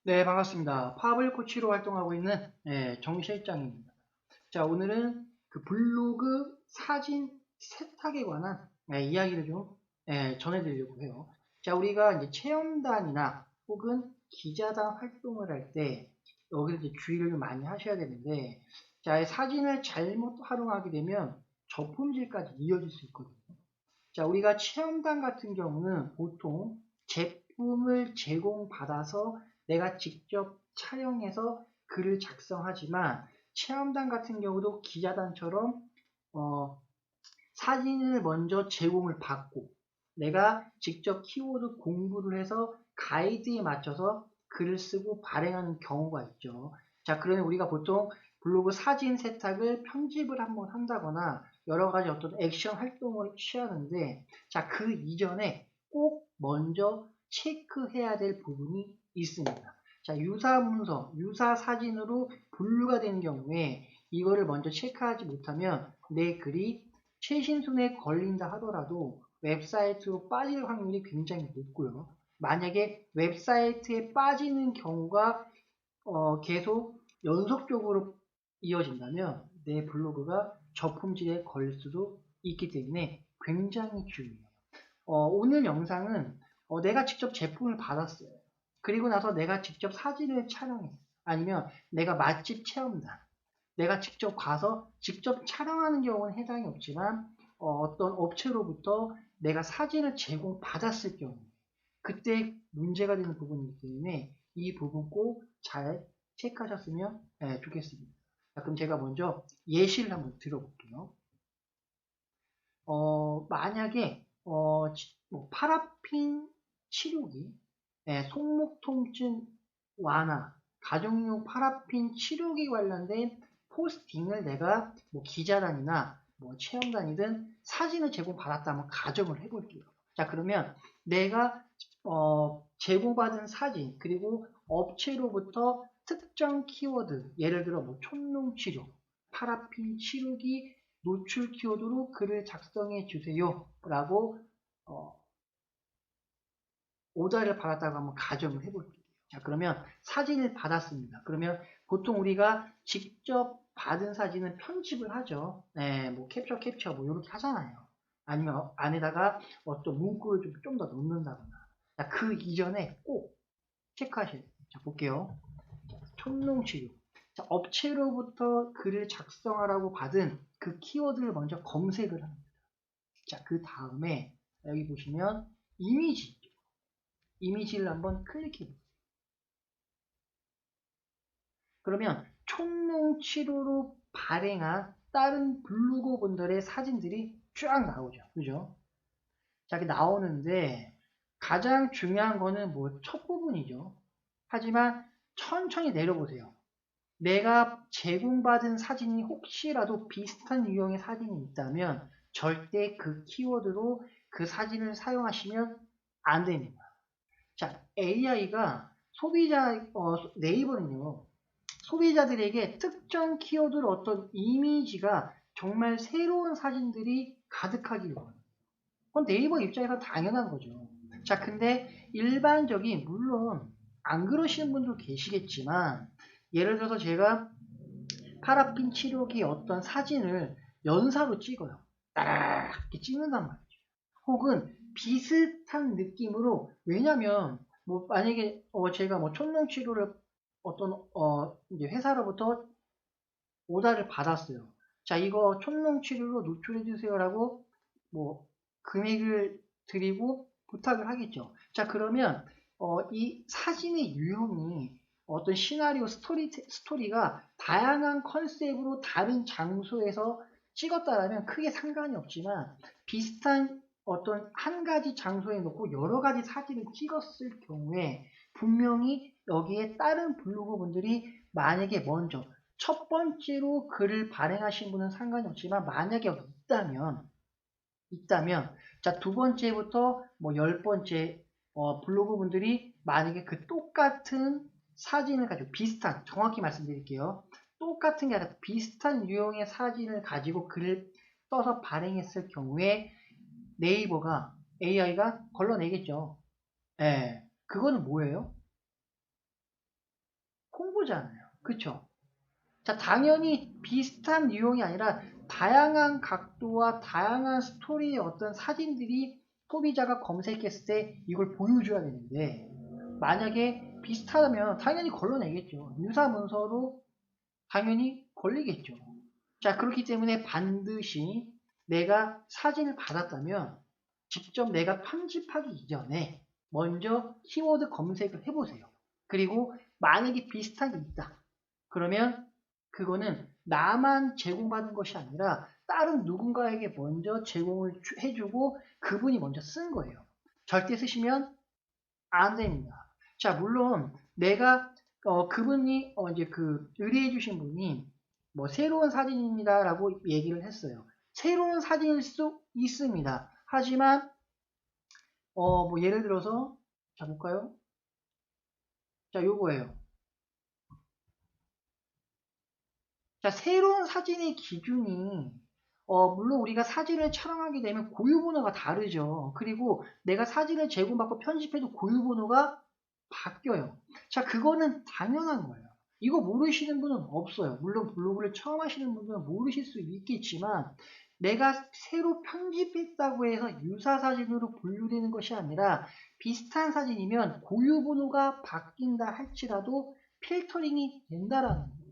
네, 반갑습니다. 파블 코치로 활동하고 있는 정 실장입니다. 자, 오늘은 그 블로그 사진 세탁에 관한 이야기를 좀 전해드리려고 해요. 자, 우리가 이제 체험단이나 혹은 기자단 활동을 할 때 여기서 이제 주의를 좀 많이 하셔야 되는데, 자, 사진을 잘못 활용하게 되면 저품질까지 이어질 수 있거든요. 자, 우리가 체험단 같은 경우는 보통 제품을 제공받아서 내가 직접 촬영해서 글을 작성하지만 체험단 같은 경우도 기자단처럼 어, 사진을 먼저 제공을 받고 내가 직접 키워드 공부를 해서 가이드에 맞춰서 글을 쓰고 발행하는 경우가 있죠. 자, 그러면 우리가 보통 블로그 사진 세탁을 편집을 한번 한다거나 여러 가지 어떤 액션 활동을 취하는데, 자, 그 이전에 꼭 먼저 체크해야 될 부분이 있습니다. 자, 유사 문서, 유사 사진으로 분류가 되는 경우에 이거를 먼저 체크하지 못하면 내 글이 최신순에 걸린다 하더라도 웹사이트로 빠질 확률이 굉장히 높고요. 만약에 웹사이트에 빠지는 경우가 계속 연속적으로 이어진다면 내 블로그가 저품질에 걸릴 수도 있기 때문에 굉장히 중요해요. 오늘 영상은 내가 직접 제품을 받았어요. 그리고 나서 내가 직접 사진을 촬영했어요. 아니면 내가 맛집 체험단, 내가 직접 가서 직접 촬영하는 경우는 해당이 없지만 떤 업체로부터 내가 사진을 제공받았을 경우 그때 문제가 되는 부분이기 때문에 이 부분 꼭 잘 체크하셨으면 좋겠습니다. 자, 그럼 제가 먼저 예시를 한번 들어볼게요. 만약에 뭐 파라핀 치료기, 손목 통증 완화, 가정용 파라핀 치료기 관련된 포스팅을 내가 뭐 기자단이나 뭐 체험단이든 사진을 제공받았다면 가정을 해볼게요. 자, 그러면 내가 제공받은 사진 그리고 업체로부터 특정 키워드, 예를 들어 뭐 촌농 치료, 파라핀 치료기 노출 키워드로 글을 작성해 주세요 라고 오더를 받았다고 한번 가정을 해볼게요. 자, 그러면 사진을 받았습니다. 그러면 보통 우리가 직접 받은 사진은 편집을 하죠. 네, 뭐 캡처 뭐 이렇게 하잖아요. 아니면 안에다가 어떤 문구를 좀 더 넣는다거나. 자, 그 이전에 꼭 체크하셔야 돼요. 자, 볼게요. 촌농치료. 자, 업체로부터 글을 작성하라고 받은 그 키워드를 먼저 검색을 합니다. 자, 그 다음에 여기 보시면 이미지, 이미지를 한번 클릭해 보세요. 그러면 촌농 치료로 발행한 다른 블로거 분들의 사진들이 쫙 나오죠. 그죠? 자, 이렇게 나오는데 가장 중요한 거는 뭐 첫 부분이죠. 하지만 천천히 내려보세요. 내가 제공받은 사진이 혹시라도 비슷한 유형의 사진이 있다면 절대 그 키워드로 그 사진을 사용하시면 안 됩니다. 자, AI가 네이버는요, 소비자들에게 특정 키워드로 어떤 이미지가 정말 새로운 사진들이 가득하기를 원해요. 그건 네이버 입장에서 당연한 거죠. 자, 근데 일반적인, 물론 안 그러시는 분도 계시겠지만, 예를 들어서 제가 파라핀 치료기 어떤 사진을 연사로 찍어요. 따라락 이렇게 찍는단 말이에요. 혹은 비슷한 느낌으로, 왜냐면 뭐 만약에 제가 뭐 촌농 치료를 어떤 이제 회사로부터 오다를 받았어요. 자, 이거 촌농 치료로 노출해 주세요라고 뭐 금액을 드리고 부탁을 하겠죠. 자, 그러면 이 사진의 유형이 어떤 시나리오 스토리가 다양한 컨셉으로 다른 장소에서 찍었다라면 크게 상관이 없지만 비슷한 어떤 한 가지 장소에 놓고 여러 가지 사진을 찍었을 경우에 분명히 여기에 다른 블로그 분들이 만약에 먼저 첫 번째로 글을 발행하신 분은 상관이 없지만 만약에 있다면 자, 두 번째부터 뭐 열 번째 블로그 분들이 만약에 그 똑같은 사진을 가지고 비슷한, 정확히 말씀드릴게요. 똑같은 게 아니라 비슷한 유형의 사진을 가지고 글을 써서 발행했을 경우에 네이버가 AI가 걸러내겠죠. 예. 그거는 뭐예요? 홍보잖아요. 그쵸? 자, 당연히 비슷한 유형이 아니라 다양한 각도와 다양한 스토리의 어떤 사진들이 소비자가 검색했을 때 이걸 보여줘야 되는데, 만약에 비슷하다면 당연히 걸러내겠죠. 유사 문서로 당연히 걸리겠죠. 자, 그렇기 때문에 반드시 내가 사진을 받았다면 직접 내가 편집하기 이전에 먼저 키워드 검색을 해보세요. 그리고 만약에 비슷한 게 있다. 그러면 그거는 나만 제공받은 것이 아니라 다른 누군가에게 먼저 제공을 해주고 그분이 먼저 쓴 거예요. 절대 쓰시면 안 됩니다. 자, 물론 내가 그분이 이제 그 의뢰해 주신 분이 뭐 새로운 사진입니다라고 얘기를 했어요. 새로운 사진일 수 있습니다. 하지만 뭐 예를 들어서 자 볼까요? 자, 요거예요. 자, 새로운 사진의 기준이 물론 우리가 사진을 촬영하게 되면 고유번호가 다르죠. 그리고 내가 사진을 제공받고 편집해도 고유번호가 바뀌어요. 자, 그거는 당연한 거예요. 이거 모르시는 분은 없어요. 물론 블로그를 처음 하시는 분들은 모르실 수 있겠지만 내가 새로 편집했다고 해서 유사 사진으로 분류되는 것이 아니라 비슷한 사진이면 고유번호가 바뀐다 할지라도 필터링이 된다라는 거예요.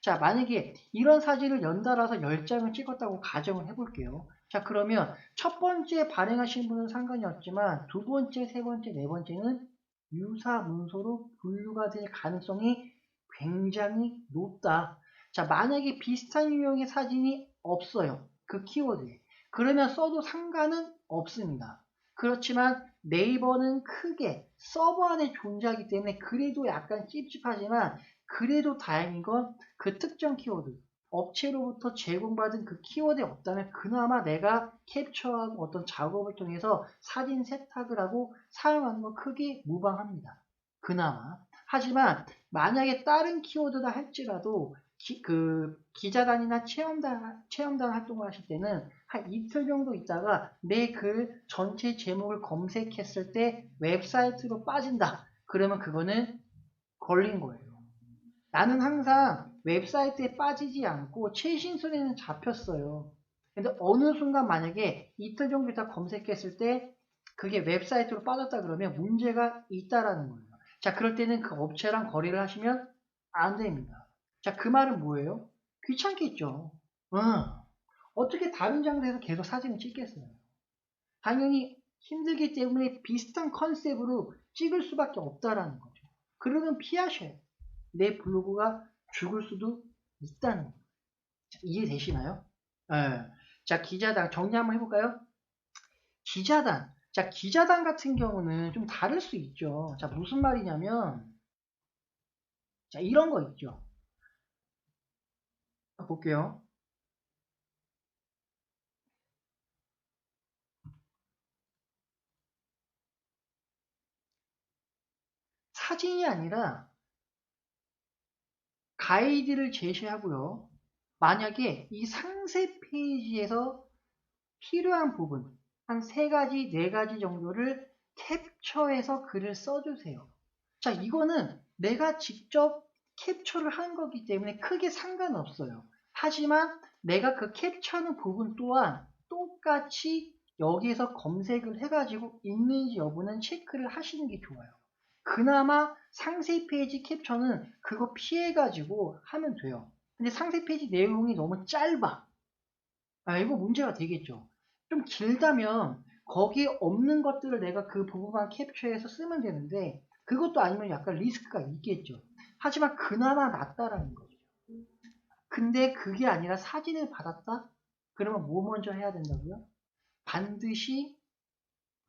자, 만약에 이런 사진을 연달아서 10장을 찍었다고 가정을 해볼게요. 자, 그러면 첫 번째 발행하신 분은 상관이 없지만 두 번째, 세 번째, 네 번째는 유사 문서로 분류가 될 가능성이 굉장히 높다. 자, 만약에 비슷한 유형의 사진이 없어요. 그 키워드에. 그러면 써도 상관은 없습니다. 그렇지만 네이버는 크게 서버 안에 존재하기 때문에 그래도 약간 찝찝하지만 그래도 다행인 건 그 특정 키워드, 업체로부터 제공받은 그 키워드에 없다면 그나마 내가 캡처하고 어떤 작업을 통해서 사진 세탁을 하고 사용하는 건 크게 무방합니다. 그나마. 하지만 만약에 다른 키워드다 할지라도 그 기자단이나 체험단 활동을 하실 때는 한 이틀 정도 있다가 내 글 전체 제목을 검색했을 때 웹사이트로 빠진다. 그러면 그거는 걸린 거예요. 나는 항상 웹사이트에 빠지지 않고 최신순에는 잡혔어요. 근데 어느 순간 만약에 이틀 정도 있다 검색했을 때 그게 웹사이트로 빠졌다 그러면 문제가 있다라는 거예요. 자, 그럴 때는 그 업체랑 거래를 하시면 안 됩니다. 자, 그 말은 뭐예요? 귀찮겠죠. 어떻게 다른 장소에서 계속 사진을 찍겠어요? 당연히 힘들기 때문에 비슷한 컨셉으로 찍을 수밖에 없다라는 거죠. 그러면 피하셔요. 내 블로그가 죽을 수도 있다는 거. 이해되시나요? 네. 자, 기자단 정리 한번 해볼까요? 기자단. 자, 기자단 같은 경우는 좀 다를 수 있죠. 자, 무슨 말이냐면, 자, 이런 거 있죠. 볼게요. 사진이 아니라 가이드를 제시하고요. 만약에 이 상세 페이지에서 필요한 부분, 한 3가지, 4가지 정도를 캡처해서 글을 써주세요. 자, 이거는 내가 직접 캡처를 한 거기 때문에 크게 상관없어요. 하지만 내가 그 캡처하는 부분 또한 똑같이 여기에서 검색을 해가지고 있는지 여부는 체크를 하시는 게 좋아요. 그나마 상세 페이지 캡처는 그거 피해가지고 하면 돼요. 근데 상세 페이지 내용이 너무 짧아. 이거 문제가 되겠죠. 좀 길다면 거기에 없는 것들을 내가 그 부분만 캡처해서 쓰면 되는데 그것도 아니면 약간 리스크가 있겠죠. 하지만 그나마 낫다라는 거죠. 근데 그게 아니라 사진을 받았다? 그러면 뭐 먼저 해야 된다고요? 반드시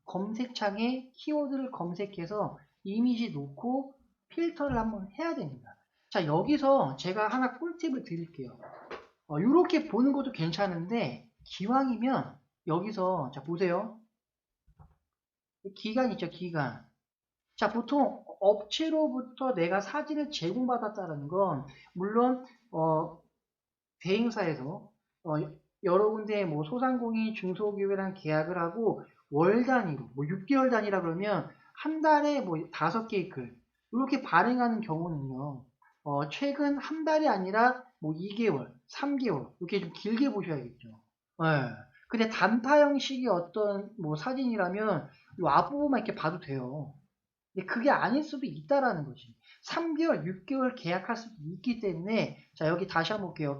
검색창에 키워드를 검색해서 이미지 놓고 필터를 한번 해야 됩니다. 자, 여기서 제가 하나 꿀팁을 드릴게요. 이렇게 보는 것도 괜찮은데 기왕이면 여기서 자 보세요. 기간 있죠, 기간. 자, 보통 업체로부터 내가 사진을 제공받았다는 건 물론 대행사에서 여러 군데 뭐 소상공인 중소기업이랑 계약을 하고 월 단위로 뭐 6개월 단위라 그러면 한 달에 뭐 5개의 글 이렇게 발행하는 경우는요. 최근 한 달이 아니라 뭐 2개월, 3개월 이렇게 좀 길게 보셔야겠죠. 예. 근데 단파 형식의 어떤 뭐 사진이라면 이 앞부분만 이렇게 봐도 돼요. 근데 그게 아닐 수도 있다라는 거지. 3개월, 6개월 계약할 수도 있기 때문에 자 여기 다시 한번 볼게요.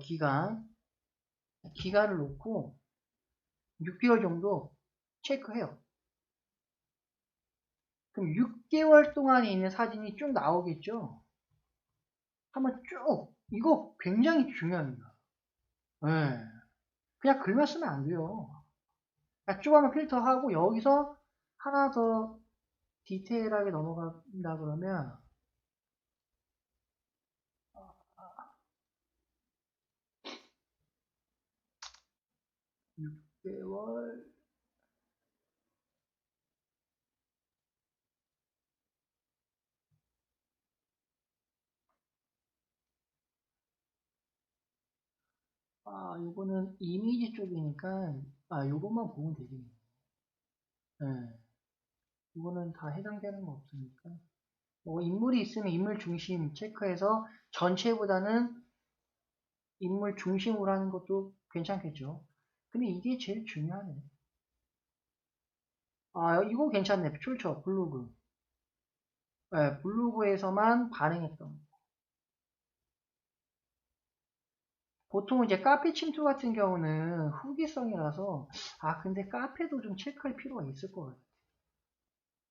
기간을 놓고 6개월 정도 체크해요. 그럼 6개월 동안에 있는 사진이 쭉 나오겠죠? 한번 쭉 이거 굉장히 중요합니다. 예. 그냥 글만 쓰면 안 돼요. 그냥 쭉 한번 필터하고 여기서 하나 더 디테일하게 넘어간다 그러면 6개월 요거는 이미지 쪽이니까 요것만 보면 되겠네요. 예. 이거는 다 해당되는 거 없으니까 뭐 인물이 있으면 인물 중심 체크해서 전체보다는 인물 중심으로 하는 것도 괜찮겠죠. 근데 이게 제일 중요하네. 이거 괜찮네. 출처 블로그. 네, 블로그에서만 발행했던. 보통 이제 카페 침투 같은 경우는 후기성이라서 근데 카페도 좀 체크할 필요가 있을 것 같아요.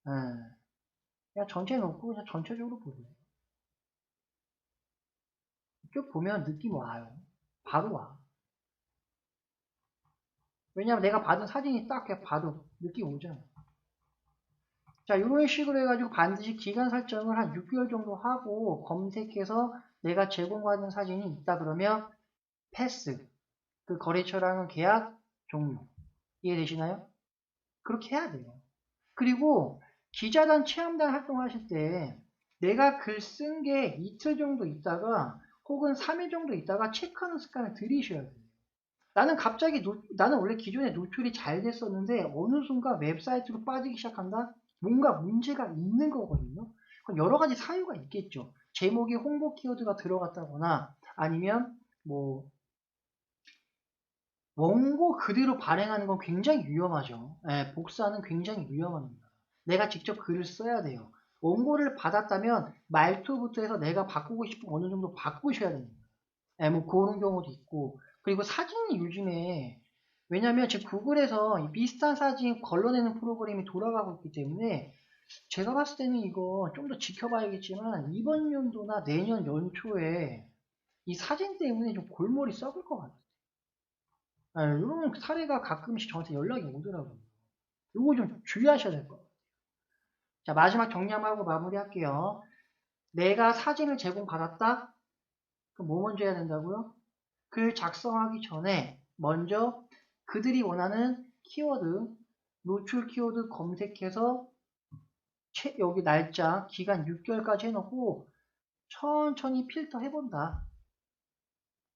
네. 그냥 전체 놓고 그냥 전체적으로 보세요. 쭉 보면 느낌 와요. 바로 와. 왜냐면 내가 받은 사진이 딱 그냥 봐도 느낌 오잖아. 자, 이런 식으로 해가지고 반드시 기간 설정을 한 6개월 정도 하고 검색해서 내가 제공받은 사진이 있다 그러면 패스. 그 거래처랑은 계약 종료. 이해되시나요? 그렇게 해야 돼요. 그리고 기자단, 체험단 활동하실 때 내가 글 쓴 게 이틀 정도 있다가 혹은 3일 정도 있다가 체크하는 습관을 들이셔야 돼요. 나는 갑자기 나는 원래 기존에 노출이 잘 됐었는데 어느 순간 웹사이트로 빠지기 시작한다? 뭔가 문제가 있는 거거든요. 그럼 여러 가지 사유가 있겠죠. 제목에 홍보 키워드가 들어갔다거나 아니면 뭐 원고 그대로 발행하는 건 굉장히 위험하죠. 예, 복사는 굉장히 위험합니다. 내가 직접 글을 써야 돼요. 원고를 받았다면 말투부터 해서 내가 바꾸고 싶은 어느 정도 바꾸셔야 됩니다. 예, 뭐 그런 경우도 있고 그리고 사진이 요즘에 왜냐면 지금 구글에서 비슷한 사진 걸러내는 프로그램이 돌아가고 있기 때문에 제가 봤을 때는 이거 좀 더 지켜봐야겠지만 이번 연도나 내년 연초에 이 사진 때문에 좀 골머리 썩을 것 같아요. 이런 사례가 가끔씩 저한테 연락이 오더라고요. 이거 좀 주의하셔야 될 것 같아요. 자, 마지막 정리하고 마무리할게요. 내가 사진을 제공받았다? 그럼 뭐 먼저 해야 된다고요? 글 작성하기 전에 먼저 그들이 원하는 키워드, 노출 키워드 검색해서 여기 날짜, 기간 6개월까지 해놓고 천천히 필터 해본다.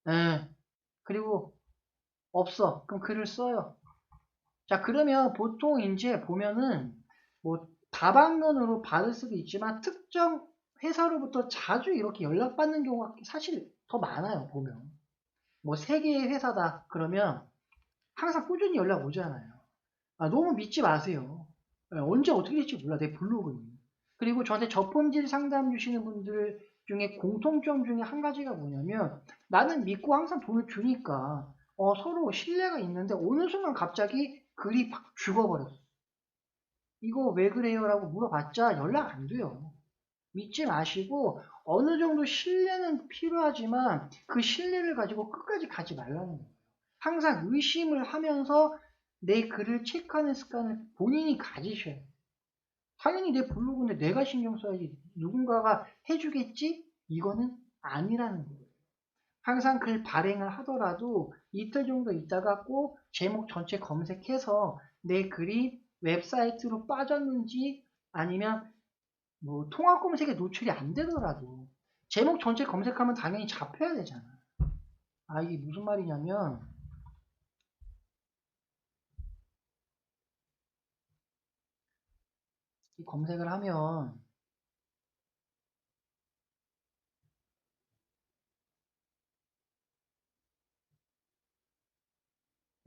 예. 그리고 없어. 그럼 글을 써요. 자, 그러면 보통 이제 보면은 뭐 다방면으로 받을 수도 있지만 특정 회사로부터 자주 이렇게 연락받는 경우가 사실 더 많아요, 보면. 뭐 세 개의 회사다. 그러면 항상 꾸준히 연락 오잖아요. 너무 믿지 마세요. 언제 어떻게 될지 몰라, 내 블로그는. 그리고 저한테 저품질 상담 주시는 분들 중에 공통점 중에 한 가지가 뭐냐면 나는 믿고 항상 돈을 주니까 서로 신뢰가 있는데 어느 순간 갑자기 글이 팍 죽어버렸어. 이거 왜 그래요? 라고 물어봤자 연락 안 돼요. 믿지 마시고 어느 정도 신뢰는 필요하지만 그 신뢰를 가지고 끝까지 가지 말라는 거예요. 항상 의심을 하면서 내 글을 체크하는 습관을 본인이 가지셔야 돼요. 당연히 내 블로그인데 내가 신경 써야지 누군가가 해주겠지? 이거는 아니라는 거예요. 항상 글 발행을 하더라도 이틀 정도 있다가 꼭 제목 전체 검색해서 내 글이 웹사이트로 빠졌는지 아니면 뭐 통합 검색에 노출이 안 되더라도 제목 전체 검색하면 당연히 잡혀야 되잖아. 이게 무슨 말이냐면 이 검색을 하면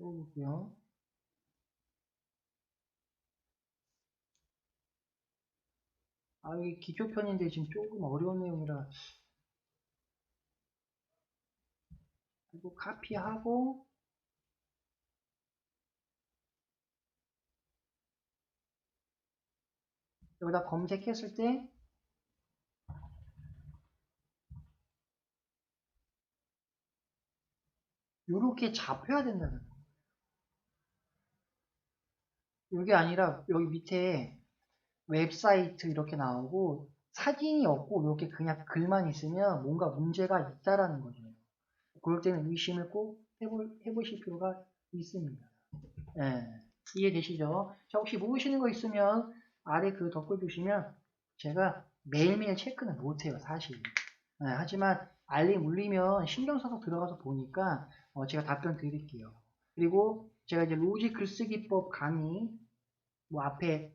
써볼게요. 이게 기초편인데 지금 조금 어려운 내용이라 이거 카피하고 여기다 검색했을 때 이렇게 잡혀야 된다는 거예요. 이게 아니라 여기 밑에 웹사이트 이렇게 나오고 사진이 없고 이렇게 그냥 글만 있으면 뭔가 문제가 있다라는 거죠. 그럴 때는 의심을 꼭 해보실 필요가 있습니다. 예, 이해되시죠? 자, 혹시 모르시는 거 있으면 아래 그 댓글 주시면 제가 매일매일 체크는 못해요, 사실. 예, 하지만 알림 울리면 신경 써서 들어가서 보니까 제가 답변 드릴게요. 그리고 제가 이제 로직 글쓰기법 강의 뭐 앞에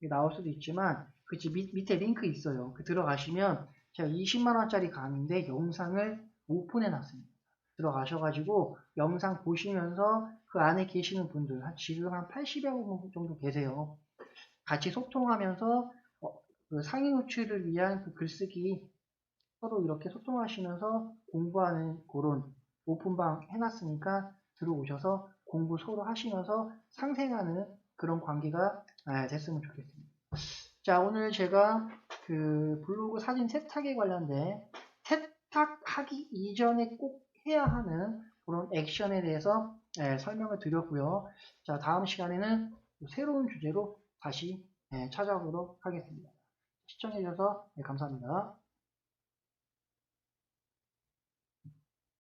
나올 수도 있지만 그 밑에 링크 있어요. 그 들어가시면 제가 20만원짜리 강의인데 영상을 오픈해 놨습니다. 들어가셔가지고 영상 보시면서 그 안에 계시는 분들 지금 한 80여 분 정도 계세요. 같이 소통하면서 그 상위 노출을 위한 그 글쓰기 서로 이렇게 소통하시면서 공부하는 그런 오픈방 해놨으니까 들어오셔서 공부 서로 하시면서 상생하는 그런 관계가 됐으면 좋겠습니다. 자, 오늘 제가 그 블로그 사진 세탁에 관련된 세탁하기 이전에 꼭 해야 하는 그런 액션에 대해서 설명을 드렸고요. 자, 다음 시간에는 새로운 주제로 다시 찾아오도록 하겠습니다. 시청해주셔서 감사합니다.